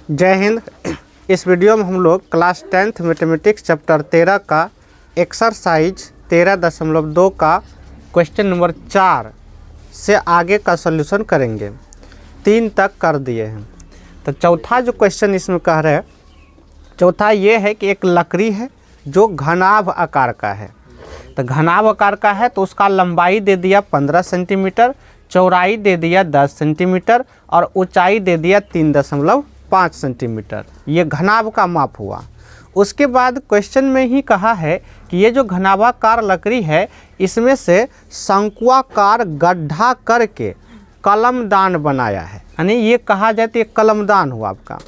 जय हिंद। इस वीडियो में हम लोग क्लास 10th मैथमेटिक्स चैप्टर 13 का एक्सरसाइज 13.2 का क्वेश्चन नंबर 4 से आगे का सॉल्यूशन करेंगे। 3 तक कर दिए हैं। तो चौथा जो क्वेश्चन इसमें कह रहे हैं, चौथा ये है कि एक लकड़ी है जो घनाभ आकार का है। तो घनाभ आकार का है तो उसका लंबाई दे दिया 15 सेंटीमीटर, चौड़ाई दे दिया 10 सेंटीमीटर और ऊंचाई दे दिया 3.5 सेंटीमीटर। ये घनाभ का माप हुआ। उसके बाद क्वेश्चन में ही कहा है कि ये जो घनाभाकार लकड़ी है इसमें से शंकुआकार गड्ढा करके कलमदान बनाया है। यानी ये कहा जाए तो ये कलमदान हुआ आपका।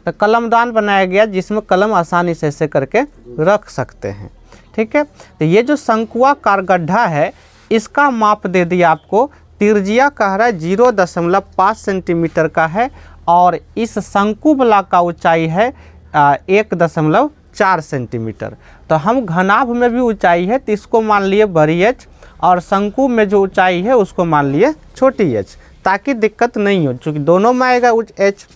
तो कलमदान बनाया गया जिसमें कलम आसानी से ऐसे करके रख सकते हैं। ठीक है। तो ये जो शंकुआकार गड्ढा है इसका माप दे दिया आपको। त्रिज्या कह रहा है 0.5 सेंटीमीटर का है और इस शंकु बला का ऊंचाई है 1.4 सेंटीमीटर। तो हम घनाभ में भी ऊंचाई है तो इसको मान लिए बड़ी एच और शंकु में जो ऊंचाई है उसको मान लिए छोटी एच, ताकि दिक्कत नहीं हो। चूँकि दोनों में आएगा एच,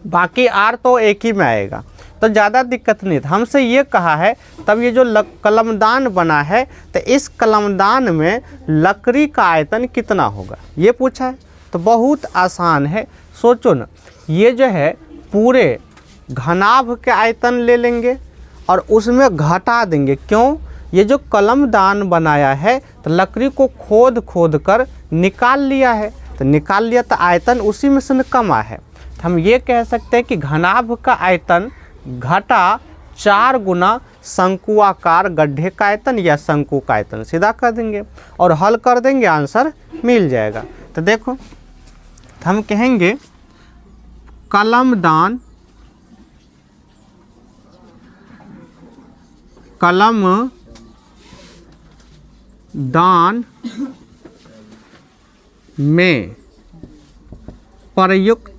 बाकी आर तो एक ही में आएगा तो ज़्यादा दिक्कत नहीं था। हमसे ये कहा है तब ये जो कलमदान बना है तो इस कलमदान में लकड़ी का आयतन कितना होगा ये पूछा है। तो बहुत आसान है। सोचो ना, ये जो है पूरे घनाभ के आयतन ले लेंगे और उसमें घटा देंगे। क्यों? ये जो कलमदान बनाया है तो लकड़ी को खोद खोद कर निकाल लिया है। तो निकाल लिया तो आयतन उसी में से कम आया है। तो हम ये कह सकते हैं कि घनाभ का आयतन घटा 4 गुना शंकुआकार गड्ढे का आयतन या शंकु का आयतन। सीधा कर देंगे और हल कर देंगे, आंसर मिल जाएगा। तो देखो, तो हम कहेंगे कलमदान में प्रयुक्त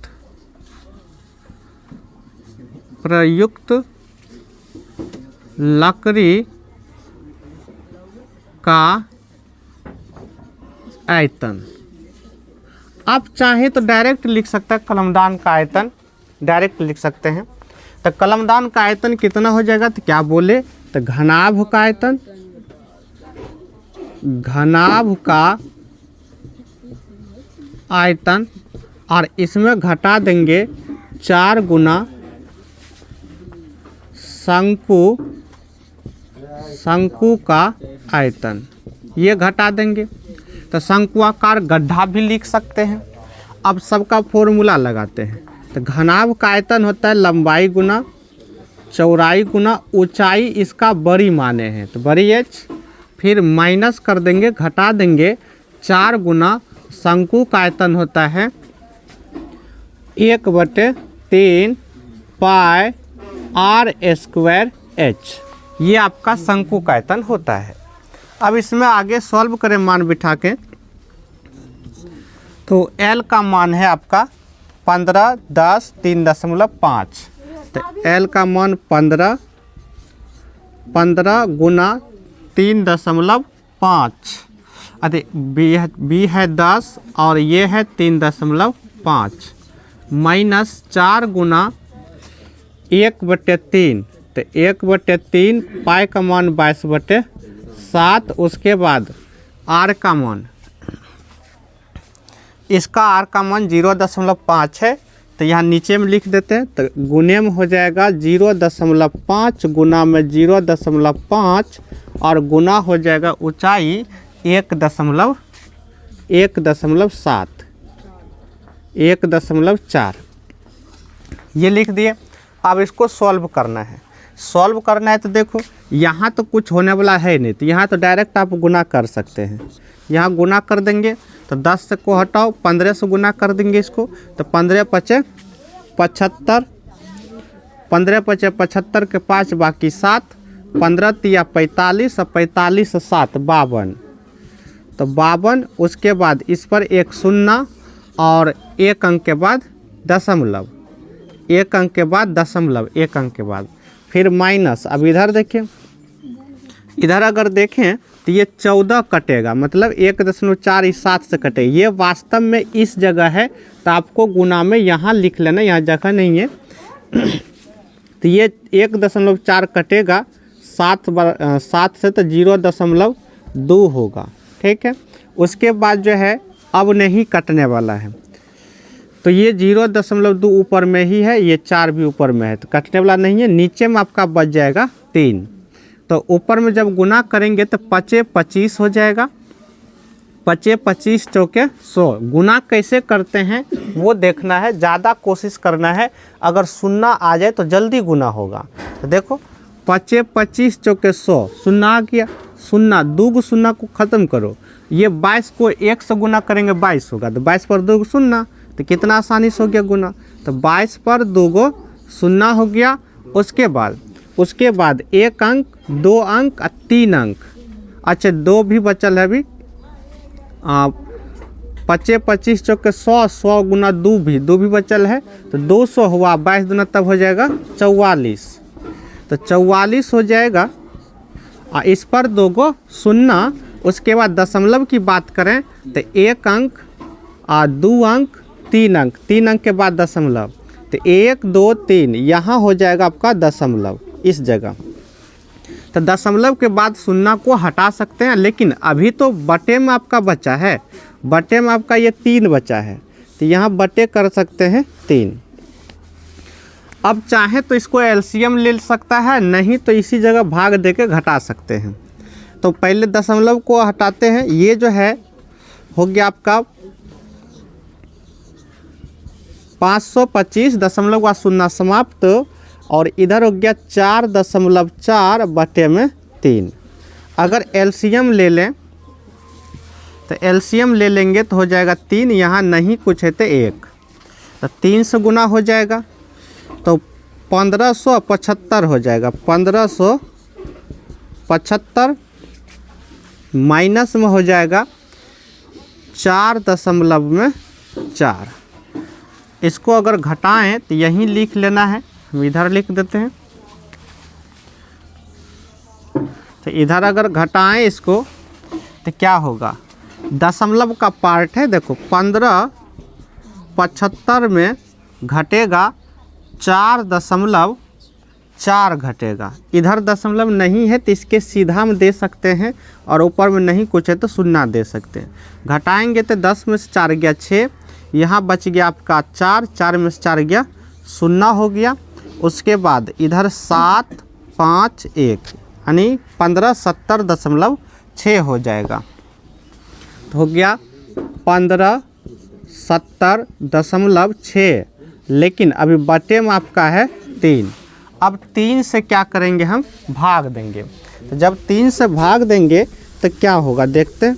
लकड़ी का आयतन। आप चाहें तो डायरेक्ट लिख सकते हैं कलमदान का आयतन, डायरेक्ट लिख सकते हैं। तो कलमदान का आयतन कितना हो जाएगा तो क्या बोले, तो घनाभ का आयतन, घनाभ का आयतन और इसमें घटा देंगे 4 गुना शंकु का आयतन, ये घटा देंगे। तो शंकुआकार गड्ढा भी लिख सकते हैं। अब सबका फॉर्मूला लगाते हैं। तो घनाभ का आयतन होता है लंबाई गुना चौड़ाई गुना ऊंचाई, इसका बड़ी माने हैं तो बड़ी एच, फिर माइनस कर देंगे, घटा देंगे 4 गुना शंकु का आयतन होता है 1/3 पाई आर स्क्वायर एच। ये आपका शंकु का आयतन होता है। अब इसमें आगे सॉल्व करें मान बिठा के। तो L का मान है आपका 15, 10, 3.5। तो L का मान 15 गुना 3.5। अरे B है 10 और ये है 3.5 माइनस 4 गुना 1/3। तो 1/3 पाई का मान 22/7। उसके बाद आर का मान, इसका आर का मान 0.5 है तो यहाँ नीचे में लिख देते हैं। तो गुने में हो जाएगा 0.5 गुना में 0.5 और गुना हो जाएगा ऊंचाई 1.7 ये लिख दिए। अब इसको सॉल्व करना है। सॉल्व करना है तो देखो यहाँ तो कुछ होने वाला है नहीं, तो यहाँ तो डायरेक्ट आप गुना कर सकते हैं। यहाँ गुना कर देंगे तो 10 से को हटाओ, 15 से गुना कर देंगे इसको। तो 15 × 5 = 75, 15 × 75 के 5 बाकी 7, 15 × 45 और 45 से 7 52। तो 52। उसके बाद इस पर एक शून्य और एक अंक के बाद दशमलव, एक अंक के बाद दशमलव, एक अंक के बाद फिर माइनस। अब इधर देखें, इधर अगर देखें तो ये 14 कटेगा, मतलब 1.4 इस 7 से कटे। ये वास्तव में इस जगह है, तो आपको गुना में यहाँ लिख लेना, यहाँ जगह नहीं है। तो ये 1.4 कटेगा 7 से, तो 0.2 होगा, ठीक है। उसके बाद जो है अब नहीं कटने वाला है, तो ये 0.2 ऊपर में ही है, ये 4 भी ऊपर में है, तो कटने वाला नहीं है। नीचे में आपका बच जाएगा 3, तो ऊपर में जब गुना करेंगे तो 5 25 हो जाएगा। 5 25 चौके 100। गुना कैसे करते हैं वो देखना है, ज़्यादा कोशिश करना है। अगर शून्य आ जाए तो जल्दी गुना होगा। तो देखो 5 25 चौके 100, शून्य आ गया, शून्य 2 शून्य को ख़त्म करो। ये 22 को 1 से गुना करेंगे 22 होगा, तो 22 पर 2 शून्य, तो कितना आसानी से हो गया गुना। तो 22 पर 2 शून्य हो गया। उसके बाद 1 अंक, 2 अंक और 3 अंक। अच्छा 2 भी बचल है अभी। 5 25 चौके 100 गुना 2 भी बचल है, तो 200 हुआ। 22 दूना तब हो जाएगा 44, तो 44 हो जाएगा। इस पर 2 शून्य। उसके बाद दशमलव की बात करें तो 1 अंक, 2 अंक, 3 अंक, 3 अंक के बाद दशमलव, तो 1 2 3 यहाँ हो जाएगा आपका दशमलव इस जगह। तो दशमलव के बाद शून्य को हटा सकते हैं, लेकिन अभी तो बटे में आपका बचा है, बटे में आपका ये 3 बचा है, तो यहाँ बटे कर सकते हैं 3। अब चाहे तो इसको एलसीएम ले सकता है, नहीं तो इसी जगह भाग दे के घटा सकते हैं। तो पहले दशमलव को हटाते हैं। ये जो है हो गया आपका 525 दशमलव का शून्य समाप्त, और इधर हो गया 4.4 बटे में 3। अगर एलसीएम ले लें तो एलसीएम ले लेंगे तो हो जाएगा 3, यहाँ नहीं कुछ है तो 1, तो 3 से गुना हो जाएगा, तो 1575 हो जाएगा। 1575 माइनस में हो जाएगा 4.4। इसको अगर घटाएं तो यहीं लिख लेना है, हम इधर लिख देते हैं। तो इधर अगर घटाएं इसको तो क्या होगा, दशमलव का पार्ट है, देखो 1575 में घटेगा 4.4 घटेगा। इधर दशमलव नहीं है तो इसके सीधा हम दे सकते हैं, और ऊपर में नहीं कुछ है तो शून्य दे सकते हैं। घटाएंगे तो 10 में से 4 गया 6, यहाँ बच गया आपका 4 में से 4 गया 0 हो गया। उसके बाद इधर 7 5 1 यानी 1570.6 हो जाएगा, तो हो गया 1570.6। लेकिन अभी बटे में आपका है 3। अब 3 से क्या करेंगे, हम भाग देंगे। तो जब 3 से भाग देंगे तो क्या होगा देखते हैं।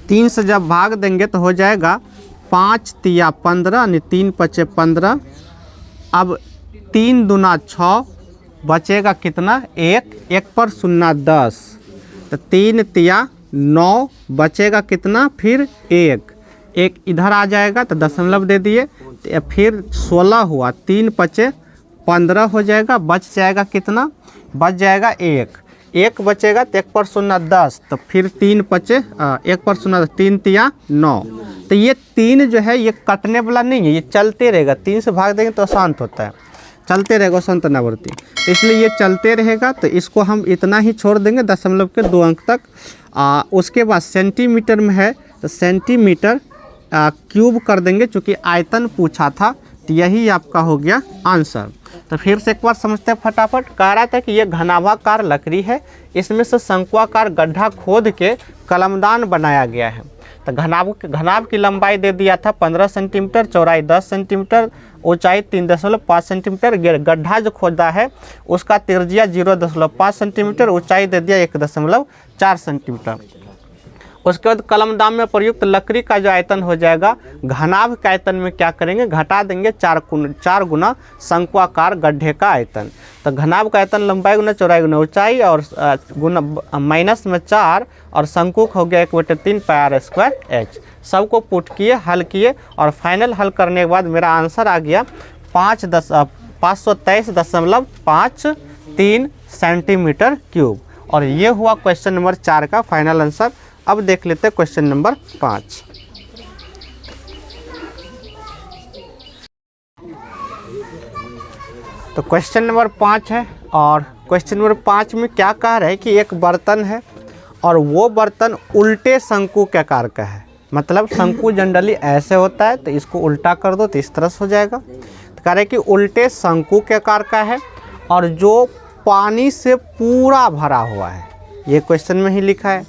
3 से जब भाग देंगे तो हो जाएगा 5 तिया 15 यानी 3 5 15। अब 3 दूना 6, बचेगा कितना 1 पर 0 10, तो 3 तिया 9, बचेगा कितना फिर 1 इधर आ जाएगा, तो दशमलव दे दिए, तो फिर 16 हुआ। 3 5 15 हो जाएगा, बच जाएगा कितना, बच जाएगा 1 बचेगा, तो 1 पर 0 10, तो फिर 3 5 1 पर 0 3 तिया 9। तो ये 3 जो है ये कटने वाला नहीं है, ये चलते रहेगा। 3 से भाग देंगे तो अशांत होता है, चलते रहेगा अशांत नावर्ती, तो इसलिए ये चलते रहेगा। तो इसको हम इतना ही छोड़ देंगे दशमलव के 2 अंक तक। उसके बाद सेंटीमीटर में है तो सेंटीमीटर क्यूब कर देंगे, चूँकि आयतन पूछा था, तो यही आपका हो गया आंसर। तो फिर से एक बार समझते हैं फटाफट। कह रहा था कि ये घनाभाकार लकड़ी है, इसमें से शंक्वाकार गड्ढा खोद के कलमदान बनाया गया है। तो घनाभ की लंबाई दे दिया था 15 सेंटीमीटर, चौड़ाई 10 सेंटीमीटर, ऊंचाई 3.5 सेंटीमीटर। गड्ढा जो खोदा है उसका त्रिज्या 0.5 सेंटीमीटर, ऊंचाई दे दिया 1.4 सेंटीमीटर। उसके बाद कलमदान में प्रयुक्त लकड़ी का जो आयतन हो जाएगा, घनाभ के आयतन में क्या करेंगे, घटा देंगे 4 गुना शंक्वाकार गड्ढे का आयतन। तो घनाभ का आयतन लंबाई गुना चौड़ाई गुना ऊंचाई और गुना माइनस में 4, और शंकु हो गया 1/3 πr²h। सबको पुट किए, हल किए, और फाइनल हल करने के बाद मेरा आंसर आ गया 523.53 सेंटीमीटर क्यूब। और ये हुआ क्वेश्चन नंबर 4 का फाइनल आंसर। अब देख लेते हैं क्वेश्चन नंबर 5। तो क्वेश्चन नंबर 5 है और क्वेश्चन नंबर 5 में क्या कह रहा है कि एक बर्तन है और वो बर्तन उल्टे शंकु के आकार का है। मतलब शंकु जनरली ऐसे होता है, तो इसको उल्टा कर दो तो इस तरह से हो जाएगा। तो कह रहा है कि उल्टे शंकु के आकार का है और जो पानी से पूरा भरा हुआ है, ये क्वेश्चन में ही लिखा है।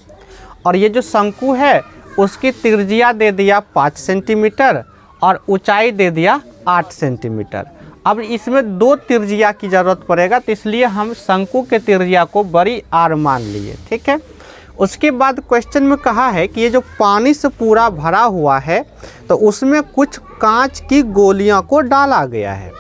और ये जो शंकु है उसकी त्रिज्या दे दिया 5 सेंटीमीटर और ऊंचाई दे दिया 8 सेंटीमीटर। अब इसमें 2 त्रिज्या की ज़रूरत पड़ेगा, तो इसलिए हम शंकु के त्रिज्या को बड़ी आर मान लिए। ठीक है। उसके बाद क्वेश्चन में कहा है कि ये जो पानी से पूरा भरा हुआ है तो उसमें कुछ कांच की गोलियों को डाला गया है।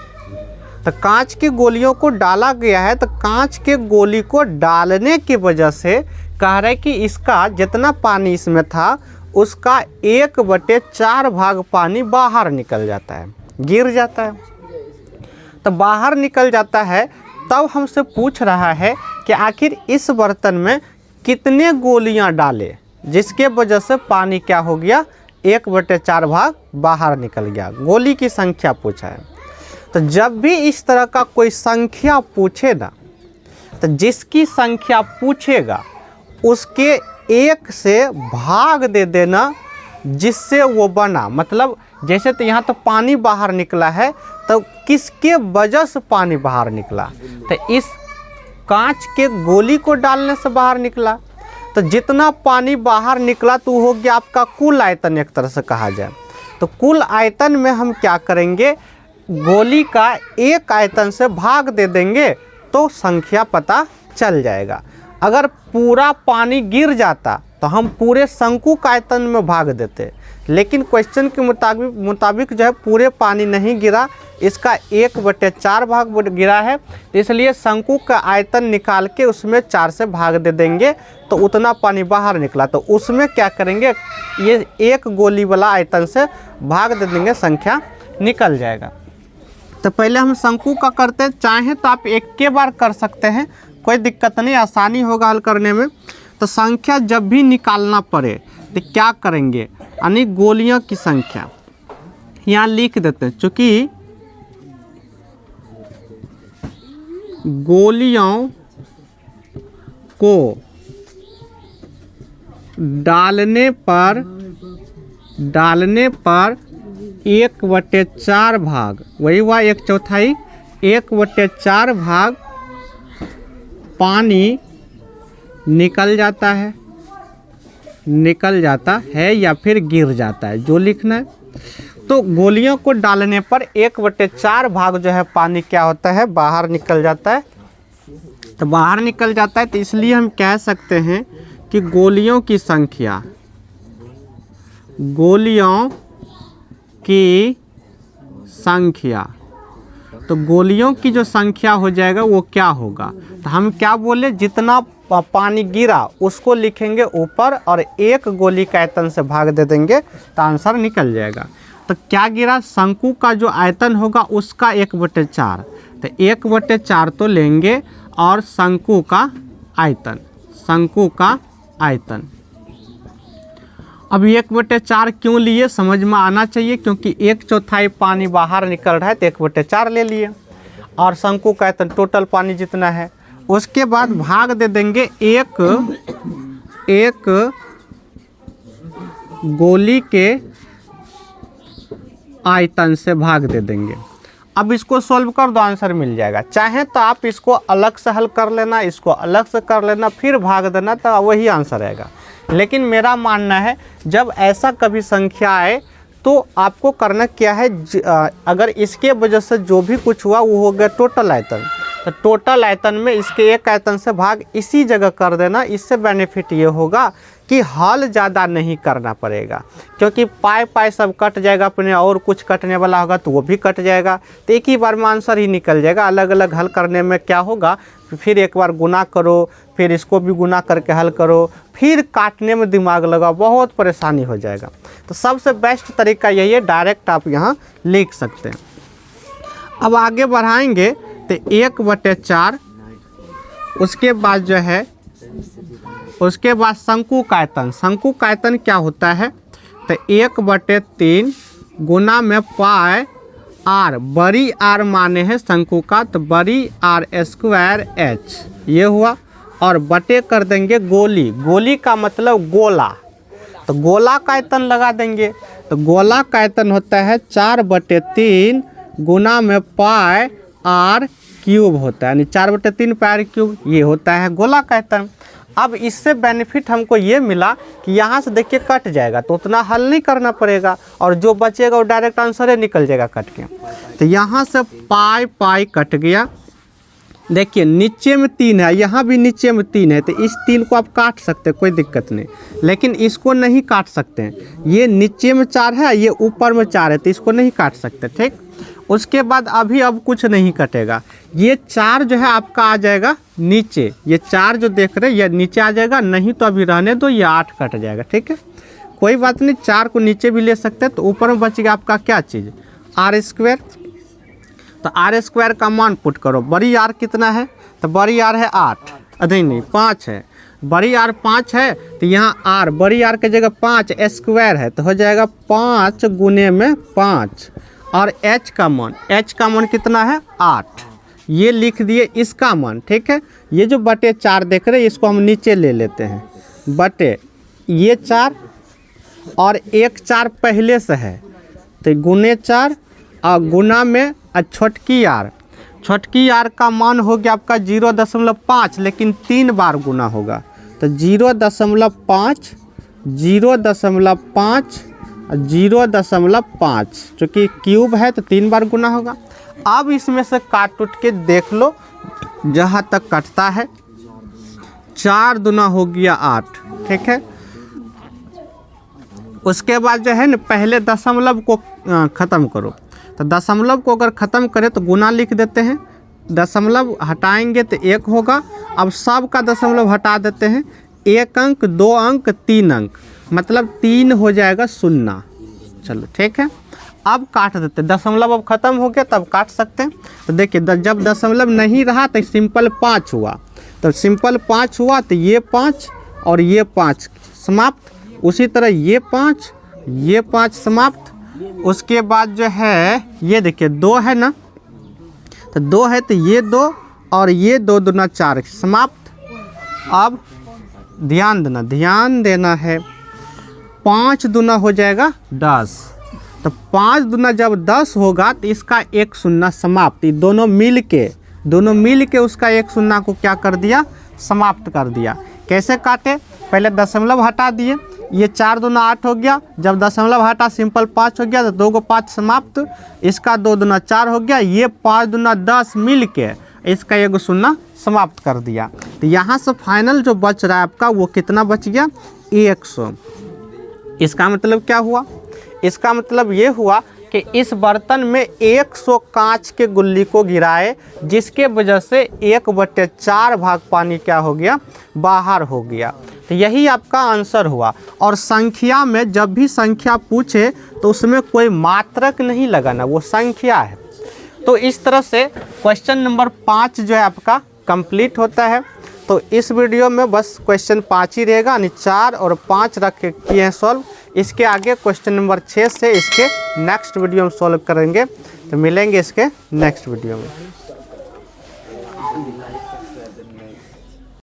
तो कांच की गोलियों को डाला गया है, तो कांच के गोली को डालने की वजह से कह रहा है कि इसका जितना पानी इसमें था उसका 1/4 भाग पानी बाहर निकल जाता है, गिर जाता है। तो बाहर निकल जाता है, तब हमसे पूछ रहा है कि आखिर इस बर्तन में कितने गोलियां डाले जिसके वजह से पानी क्या हो गया, 1/4 भाग बाहर निकल गया। गोली की संख्या पूछा है। तो जब भी इस तरह का कोई संख्या पूछे ना, तो जिसकी संख्या पूछेगा उसके 1 से भाग दे देना जिससे वो बना। मतलब जैसे तो यहाँ तो पानी बाहर निकला है, तो किसके वजह से पानी बाहर निकला, तो इस कांच के गोली को डालने से बाहर निकला। तो जितना पानी बाहर निकला तो हो गया आपका कुल आयतन, एक तरह से कहा जाए। तो कुल आयतन में हम क्या करेंगे, गोली का 1 आयतन से भाग दे देंगे तो संख्या पता चल जाएगा। अगर पूरा पानी गिर जाता तो हम पूरे शंकु का आयतन में भाग देते, लेकिन क्वेश्चन के मुताबिक जो है पूरे पानी नहीं गिरा, इसका 1/4 भाग गिरा है। इसलिए शंकु का आयतन निकाल के उसमें 4 से भाग दे देंगे तो उतना पानी बाहर निकला। तो उसमें क्या करेंगे, ये 1 गोली वाला आयतन से भाग दे देंगे, संख्या निकल जाएगा। तो पहले हम शंकु का करते हैं, चाहे तो आप एक के बार कर सकते हैं, कोई दिक्कत नहीं, आसानी होगा हल करने में। तो संख्या जब भी निकालना पड़े तो क्या करेंगे, यानी गोलियों की संख्या यहाँ लिख देते हैं। चूँकि गोलियों को डालने पर 1/4 भाग, वही हुआ 1/4, 1/4 भाग पानी निकल जाता है या फिर गिर जाता है, जो लिखना है। तो गोलियों को डालने पर 1/4 भाग जो है पानी क्या होता है, बाहर निकल जाता है। तो बाहर निकल जाता है, तो इसलिए हम कह सकते हैं कि गोलियों की संख्या, तो गोलियों की जो संख्या हो जाएगा वो क्या होगा, तो हम क्या बोले, जितना पानी गिरा उसको लिखेंगे ऊपर और 1 गोली का आयतन से भाग दे देंगे तो आंसर निकल जाएगा। तो क्या गिरा, शंकु का जो आयतन होगा उसका 1/4, तो 1/4 तो लेंगे और शंकु का आयतन। अब 1/4 क्यों लिए, समझ में आना चाहिए, क्योंकि 1/4 पानी बाहर निकल रहा है तो 1/4 ले लिए और शंकु का आयतन टोटल पानी जितना है। उसके बाद भाग दे देंगे एक गोली के आयतन से भाग दे देंगे। अब इसको सॉल्व कर दो, आंसर मिल जाएगा। चाहे तो आप इसको अलग से हल कर लेना, इसको अलग से कर लेना, फिर भाग देना, तो वही आंसर आएगा। लेकिन मेरा मानना है जब ऐसा कभी संख्या आए तो आपको करना क्या है, अगर इसके वजह से जो भी कुछ हुआ वो हो गया टोटल आयतन, तो टोटल आयतन में इसके 1 आयतन से भाग इसी जगह कर देना। इससे बेनिफिट ये होगा कि हल ज़्यादा नहीं करना पड़ेगा, क्योंकि पाई सब कट जाएगा अपने, और कुछ कटने वाला होगा तो वो भी कट जाएगा, तो एक ही बार में आंसर ही निकल जाएगा। अलग अलग हल करने में क्या होगा, फिर एक बार गुना करो, फिर इसको भी गुना करके हल करो, फिर काटने में दिमाग लगाओ, बहुत परेशानी हो जाएगा। तो सबसे बेस्ट तरीका यही है, डायरेक्ट आप यहाँ लिख सकते हैं। अब आगे बढ़ाएंगे तो 1/4, उसके बाद जो है उसके बाद शंकुकायतन। शंकुकायतन क्या होता है, तो 1/3 गुना में पाई आर, बड़ी आर माने हैं शंकु का, तो बड़ी आर स्क्वायर एच ये हुआ, और बटे कर देंगे गोली। गोली का मतलब गोला, तो गोला का आयतन लगा देंगे। तो गोला का आयतन होता है 4/3 गुना में पाई आर क्यूब होता है, यानी 4/3 पाई आर क्यूब, ये होता है गोला का आयतन। अब इससे बेनिफिट हमको ये मिला कि यहाँ से देखिए कट जाएगा तो उतना हल नहीं करना पड़ेगा, और जो बचेगा वो डायरेक्ट आंसर ही निकल जाएगा कट के। तो यहाँ से पाई पाई कट गया। देखिए नीचे में 3 है, यहाँ भी नीचे में 3 है, तो इस 3 को आप काट सकते हैं, कोई दिक्कत नहीं, लेकिन इसको नहीं काट सकते हैं। ये नीचे में 4 है, ये ऊपर में 4 है, तो इसको नहीं काट सकते, ठीक। उसके बाद अभी अब कुछ नहीं कटेगा, ये 4 जो है आपका आ जाएगा नीचे, ये 4 जो देख रहे हैं ये नीचे आ जाएगा, नहीं तो अभी रहने दो, ये 8 कट जाएगा, ठीक है, कोई बात नहीं। 4 को नीचे भी ले सकते हैं, तो ऊपर में बचेगा आपका क्या चीज़, आर स्क्वायर। तो आर स्क्वायर का मान पुट करो, बड़ी आर कितना है, तो बड़ी आर है 8, नहीं 5 है, बड़ी आर 5 है, तो यहाँ आर बड़ी आर की जगह 5 स्क्वायर है, तो हो जाएगा 5 गुने में 5, और h का मान कितना है 8, ये लिख दिए इसका मान, ठीक है। ये जो बटे 4 देख रहे हैं इसको हम नीचे ले लेते हैं, बटे ये 4 और 1 4 पहले से है, तो गुने 4 और गुना में छोटकी आर का मान हो गया आपका 0.5, लेकिन 3 बार गुना होगा, तो 0.5 0.5 चूँकि क्यूब है तो 3 बार गुना होगा। अब इसमें से काट उठ के देख लो जहाँ तक कटता है, 4 दूना हो गया 8, ठीक है। उसके बाद जो है ना पहले दशमलव को ख़त्म करो, तो दशमलव को अगर ख़त्म करें तो गुना लिख देते हैं, दशमलव हटाएंगे तो 1 होगा। अब सब का दशमलव हटा देते हैं, 1 अंक 2 अंक 3 अंक, मतलब 3 हो जाएगा 0। चलो ठीक है, अब काट देते हैं, दशमलव अब ख़त्म हो गया तब काट सकते हैं। तो देखिए जब दशमलव नहीं रहा तो सिंपल 5 हुआ, तो सिंपल 5 हुआ तो ये 5 और ये 5 समाप्त, उसी तरह ये 5 समाप्त। उसके बाद जो है ये देखिए 2 है ना, तो 2 है तो ये 2 और ये 2 दूना 4 समाप्त। अब ध्यान देना है, 5 दूना हो जाएगा 10, तो 5 दूना जब 10 होगा तो इसका 1 शून्य समाप्त, दोनों मिल के उसका 1 शून्य को क्या कर दिया, समाप्त कर दिया। कैसे काटे, पहले दशमलव हटा दिए, ये 4 दूना 8 हो गया, जब दशमलव हटा सिंपल 5 हो गया, तो 2 को 5 समाप्त, इसका 2 दूना 4 हो गया, ये 5 दूना 10 मिल के इसका 1 शून्य समाप्त कर दिया। तो यहाँ से फाइनल जो बच रहा है आपका वो कितना बच गया, 100। इसका मतलब क्या हुआ, इसका मतलब ये हुआ कि इस बर्तन में 100 कांच के गुल्ली को गिराए, जिसके वजह से 1/4 भाग पानी क्या हो गया, बाहर हो गया। तो यही आपका आंसर हुआ। और संख्या में जब भी संख्या पूछे तो उसमें कोई मात्रक नहीं लगाना, वो संख्या है। तो इस तरह से क्वेश्चन नंबर 5 जो है आपका कंप्लीट होता है। तो इस वीडियो में बस क्वेश्चन 5 ही रहेगा, यानी 4 और 5 रख के किए हैं सॉल्व। इसके आगे क्वेश्चन नंबर 6 से इसके नेक्स्ट वीडियो में सॉल्व करेंगे। तो मिलेंगे इसके नेक्स्ट वीडियो में।